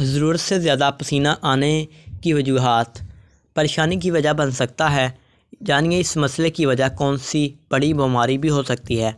ज़रूरत से ज़्यादा पसीना आने की वजूहात परेशानी की वजह बन सकता है। जानिए इस मसले की वजह कौन सी बड़ी बीमारी भी हो सकती है।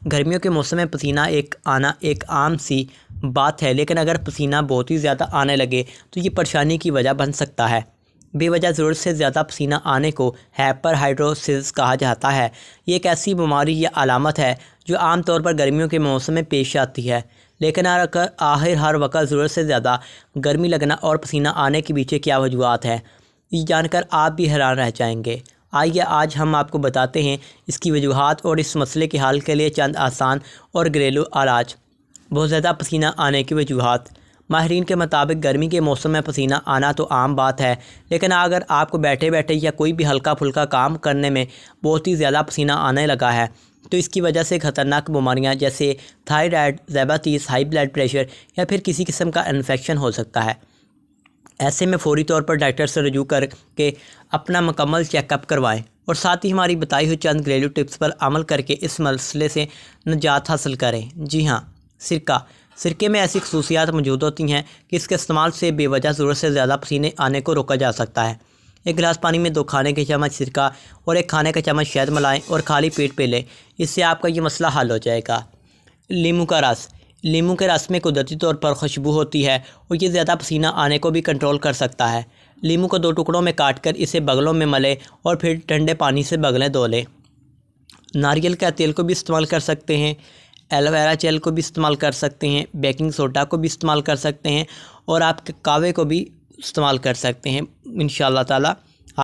गर्मियों के मौसम में पसीना आना एक आम सी बात है, लेकिन अगर पसीना बहुत ही ज़्यादा आने लगे तो ये परेशानी की वजह बन सकता है। बेवजह ज़रूरत से ज़्यादा पसीना आने को हाइपरहाइड्रोसिस कहा जाता है। ये एक ऐसी बीमारी या अलामत है जो आमतौर पर गर्मियों के मौसम में पेश आती है, लेकिन अगर हर वक्त ज़रूरत से ज़्यादा गर्मी लगना और पसीना आने के पीछे क्या वजूहत है, ये जानकर आप भी हैरान रह जाएंगे। आइए आज हम आपको बताते हैं इसकी वजूहत और इस मसले के हल के लिए चंद आसान और घरेलू इलाज। बहुत ज़्यादा पसीना आने की वजूहत। माहिरीन के मुताबिक गर्मी के मौसम में पसीना आना तो आम बात है, लेकिन अगर आपको बैठे बैठे या कोई भी हल्का फुल्का काम करने में बहुत ही ज़्यादा पसीना आने लगा है तो इसकी वजह से ख़तरनाक बीमारियां जैसे थायराइड, ज़्यादतीस, हाई ब्लड प्रेशर या फिर किसी किस्म का इन्फेक्शन हो सकता है। ऐसे में फ़ौरी तौर पर डॉक्टर से रुजू करके अपना मुकम्मल चेकअप करवाएं और साथ ही हमारी बताई हुई चंद घरेलू टिप्स पर अमल करके इस मसले से निजात हासिल करें। जी हाँ, सिरके में ऐसी खसूसियात मौजूद होती हैं कि इसके इस्तेमाल से बेवजह ज़रूरत से ज़्यादा पसीने आने को रोका जा सकता है। एक गिलास पानी में 2 खाने के चम्मच सिरका और 1 खाने का चम्मच शहद मिलाएं और खाली पेट पे लें। इससे आपका ये मसला हल हो जाएगा। नींबू का रस। नींबू के रस में कुदरती तौर पर खुशबू होती है और ये ज़्यादा पसीना आने को भी कंट्रोल कर सकता है। नींबू को 2 टुकड़ों में काटकर इसे बगलों में मलें और फिर ठंडे पानी से बगलें धो लें। नारियल का तेल को भी इस्तेमाल कर सकते हैं, एलोवेरा जेल को भी इस्तेमाल कर सकते हैं, बेकिंग सोडा को भी इस्तेमाल कर सकते हैं और आप कहवे को भी इस्तेमाल कर सकते हैं इंशाअल्लाह ताला।